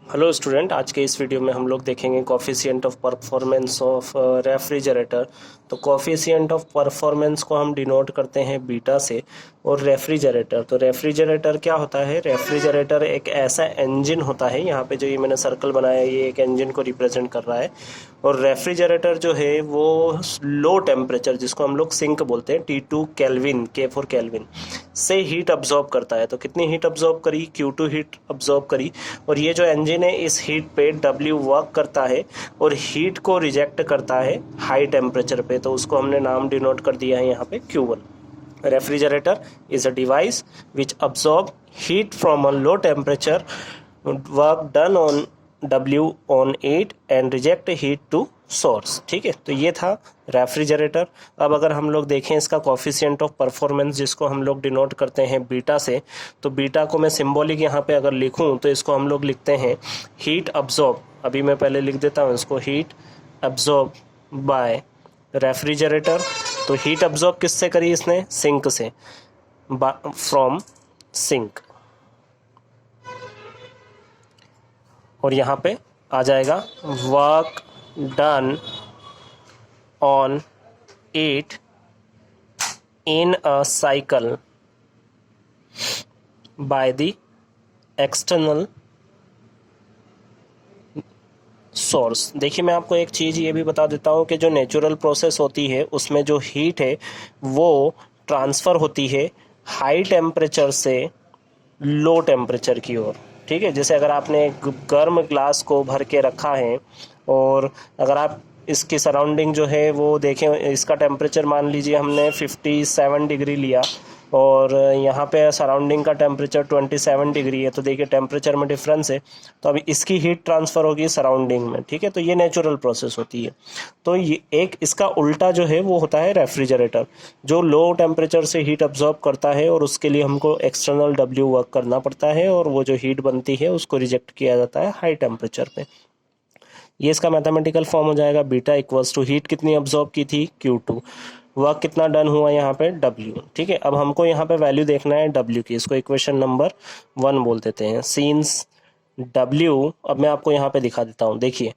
Hello student, आज के इस वीडियो में हम लोग देखेंगे coefficient of performance of refrigerator. तो कॉफिशिएंट ऑफ परफॉर्मेंस को हम डिनोट करते हैं बीटा से। और रेफ्रिजरेटर क्या होता है? रेफ्रिजरेटर एक ऐसा इंजन होता है, यहाँ पे जो ये मैंने सर्कल बनाया है ये एक इंजन को रिप्रेजेंट कर रहा है। और रेफ्रिजरेटर जो है वो लो टेम्परेचर, जिसको हम लोग सिंक बोलते हैं, T2 केल्विन, K4 केल्विन से हीट अब्जॉर्ब करता है। तो कितनी हीट अब्जॉर्ब करी? Q2 हीट अब्जॉर्ब करी। और ये जो इंजन है इस हीट पे W वर्क करता है और हीट को रिजेक्ट करता है हाई टेम्परेचर पे, तो उसको हमने नाम डिनोट कर दिया है यहाँ पे Q1। Refrigerator is a device which absorb heat from a low temperature, work done on W on it and reject heat to source। ठीक है, तो ये था रेफ्रिजरेटर। अब अगर हम लोग देखें इसका कॉफिशिएंट ऑफ परफॉर्मेंस, जिसको हम लोग डिनोट करते हैं बीटा से, तो बीटा को मैं सिंबॉलिक यहाँ पे अगर लिखूँ तो इसको हम लोग लिखते हैं हीट अब्जॉर्ब। अभी मैं पहले लिख देता हूँ इसको, हीट अब्जॉर्ब बाय रेफ्रिजरेटर। तो हीट अब्जॉर्ब किससे करी इसने? सिंक से, फ्रॉम सिंक। और यहाँ पे आ जाएगा work done on it in a cycle by the external source. देखिए, मैं आपको एक चीज़ ये भी बता देता हूँ कि जो नेचुरल प्रोसेस होती है उसमें जो हीट है वो ट्रांसफ़र होती है हाई टेम्परेचर से लो टेम्परेचर की ओर। ठीक है, जैसे अगर आपने एक गर्म ग्लास को भर के रखा है और अगर आप इसकी सराउंडिंग जो है वो देखें, इसका टेम्परेचर मान लीजिए हमने 57 डिग्री लिया और यहाँ पे सराउंडिंग का टेम्परेचर 27 डिग्री है, तो देखिए टेम्परेचर में डिफरेंस है, तो अभी इसकी हीट ट्रांसफ़र होगी सराउंडिंग में। ठीक है, तो ये नेचुरल प्रोसेस होती है। तो ये एक इसका उल्टा जो है वो होता है रेफ्रिजरेटर, जो लो टेम्परेचर से हीट अब्जॉर्ब करता है और उसके लिए हमको एक्सटर्नल W वर्क करना पड़ता है और वो जो हीट बनती है उसको रिजेक्ट किया जाता है हाई टेम्परेचर पे। ये इसका मैथमेटिकल फॉर्म हो जाएगा बीटा इक्वल्स टू हीट कितनी अब्जॉर्ब की थी? Q2। वर्क कितना डन हुआ यहाँ पे? W। ठीक है, अब हमको यहाँ पे वैल्यू देखना है W की, इसको इक्वेशन नंबर 1 बोल देते हैं। सीन्स W, अब मैं आपको यहाँ पे दिखा देता हूँ। देखिए,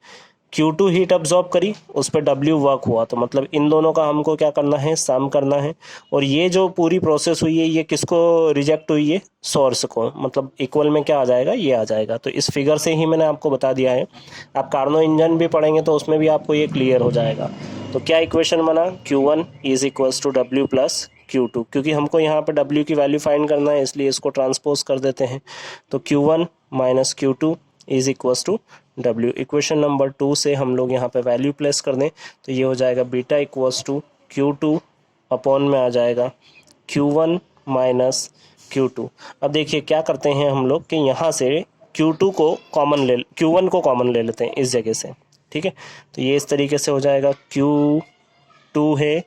Q2 हीट अब्जॉर्ब करी, उस पर W वर्क हुआ, तो मतलब इन दोनों का हमको क्या करना है? सम करना है। और ये जो पूरी प्रोसेस हुई है ये किसको रिजेक्ट हुई है? सोर्स को। मतलब इक्वल में क्या आ जाएगा? ये आ जाएगा। तो इस फिगर से ही मैंने आपको बता दिया है। आप कार्नो इंजन भी पढ़ेंगे तो उसमें भी आपको ये क्लियर हो जाएगा। तो क्या इक्वेशन बना? Q1 is equals to W plus Q2। क्योंकि हमको यहाँ पे W की वैल्यू फाइंड करना है इसलिए इसको ट्रांसपोज कर देते हैं। तो Q1 minus Q2 is equals to W। Equation number 2 से हम लोग यहाँ पे वैल्यू प्लेस कर दें तो ये हो जाएगा beta equals to Q2 upon में आ जाएगा Q1 माइनस Q2। अब देखिए क्या करते हैं हम लोग कि यहाँ से Q1 को कॉमन ले लेते हैं इस जगह से। ठीक है, तो ये इस तरीके से हो जाएगा, Q2 है,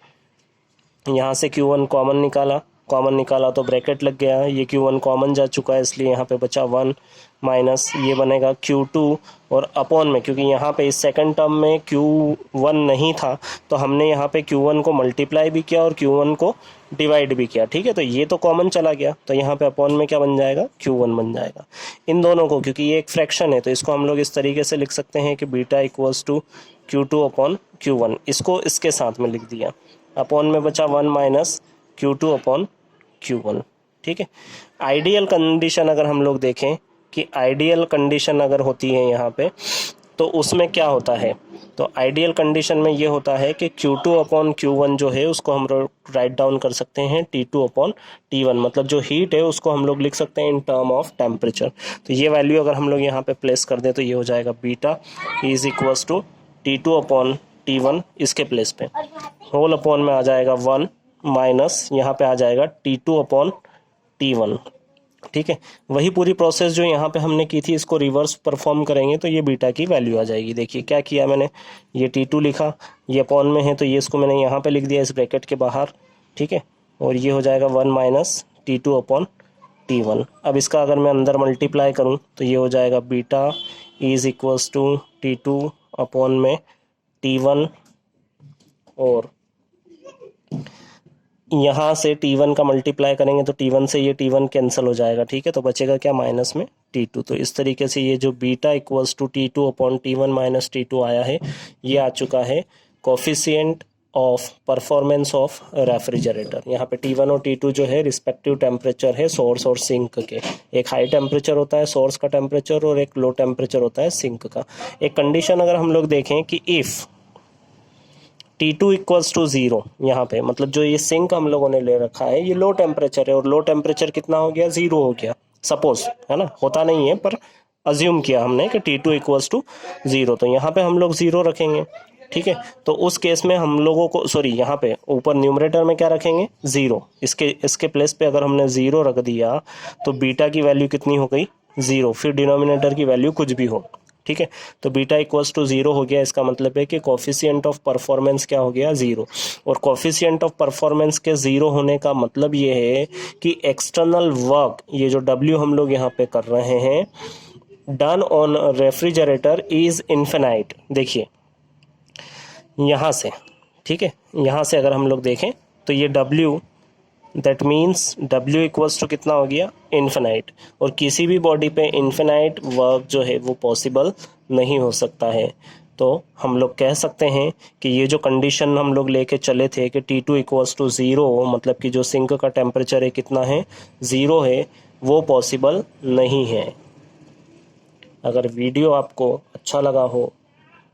यहाँ से Q1 कॉमन निकाला तो ब्रैकेट लग गया, ये Q1 कॉमन जा चुका है इसलिए यहाँ पे बचा 1 माइनस ये बनेगा Q2 और अपॉन में, क्योंकि यहाँ पे इस सेकंड टर्म में Q1 नहीं था तो हमने यहाँ पे Q1 को मल्टीप्लाई भी किया और Q1 को डिवाइड भी किया। ठीक है, तो ये तो कॉमन चला गया, तो यहाँ पे अपॉन में क्या बन जाएगा? Q1 बन जाएगा। इन दोनों को, क्योंकि ये एक फ्रैक्शन है तो इसको हम लोग इस तरीके से लिख सकते हैं कि beta equals to Q2 upon Q1, इसको इसके साथ में लिख दिया, अपॉन में बचा 1 माइनस Q2 अपॉन Q1। ठीक है, आइडियल कंडीशन अगर हम लोग देखें कि आइडियल कंडीशन अगर होती है यहाँ पे तो उसमें क्या होता है? तो आइडियल कंडीशन में ये होता है कि Q2 अपॉन Q1 जो है उसको हम लोग राइट डाउन कर सकते हैं T2 अपॉन T1, मतलब जो हीट है उसको हम लोग लिख सकते हैं इन टर्म ऑफ टेम्परेचर। तो ये वैल्यू अगर हम लोग यहाँ पे प्लेस कर दें तो ये हो जाएगा beta is equals to T2 upon T1, इसके प्लेस पे होल अपॉन में आ जाएगा 1 माइनस यहाँ पे आ जाएगा T2 अपॉन T1। ठीक है, वही पूरी प्रोसेस जो यहाँ पे हमने की थी इसको रिवर्स परफॉर्म करेंगे तो ये बीटा की वैल्यू आ जाएगी। देखिए क्या किया मैंने, ये T2 लिखा, ये अपॉन में है तो ये इसको मैंने यहाँ पे लिख दिया इस ब्रैकेट के बाहर। ठीक है, और ये हो जाएगा 1 माइनस T2 अपॉन T1। अब इसका अगर मैं अंदर मल्टीप्लाई करूँ तो ये हो जाएगा beta is equals to T2 upon में T1 और यहाँ से T1 का मल्टीप्लाई करेंगे तो T1 से ये T1 कैंसिल हो जाएगा, ठीक है। तो बचेगा क्या, माइनस में T2। तो इस तरीके से ये जो beta equals to T2 upon T1 minus T2 आया है, ये आ चुका है coefficient of performance of refrigerator. यहाँ पे T1 और T2 जो है रिस्पेक्टिव टेम्परेचर है सोर्स और सिंक के। एक हाई टेम्परेचर होता है सोर्स का टेम्परेचर और एक लो टेम्परेचर होता है सिंक का। एक कंडीशन अगर हम लोग देखें कि इफ़ T2 इक्वल्स टू 0, यहाँ पे मतलब जो ये सिंक हम लोगों ने ले रखा है ये लो टेम्परेचर है, और लो टेम्परेचर कितना हो गया, 0 हो गया सपोज, है ना, होता नहीं है पर अज्यूम किया हमने कि T2 इक्वल्स टू 0, तो यहाँ पे हम लोग 0 रखेंगे, ठीक है। तो उस केस में हम लोगों को सॉरी यहाँ पे ऊपर न्यूमरेटर में क्या रखेंगे, 0। इसके प्लेस पे अगर हमने 0 रख दिया तो बीटा की वैल्यू कितनी हो गई, 0, फिर डिनोमिनेटर की वैल्यू कुछ भी हो, ठीक है। तो बीटा इक्वल्स टू 0 हो गया, इसका मतलब है कि कोफिशिएंट ऑफ परफॉर्मेंस क्या हो गया, 0। और कोफिशिएंट ऑफ परफॉर्मेंस के 0 होने का मतलब ये है कि एक्सटर्नल वर्क, ये जो W हम लोग यहाँ पे कर रहे हैं, done on refrigerator is infinite. देखिए यहाँ से, ठीक है, यहाँ से अगर हम लोग देखें तो ये W, that means W equals to कितना हो गया, इन्फिनाइट। और किसी भी बॉडी पे इन्फिनाइट वर्क जो है वो पॉसिबल नहीं हो सकता है। तो हम लोग कह सकते हैं कि ये जो कंडीशन हम लोग लेके चले थे कि T2 इक्वल्स टू 0, मतलब कि जो सिंक का टेम्परेचर है कितना है, 0 है, वो पॉसिबल नहीं है। अगर वीडियो आपको अच्छा लगा हो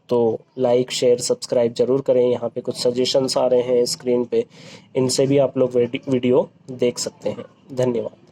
तो लाइक शेयर सब्सक्राइब ज़रूर करें। यहाँ पे कुछ सजेशंस आ रहे हैं स्क्रीन पे, इनसे भी आप लोग वीडियो देख सकते हैं। धन्यवाद।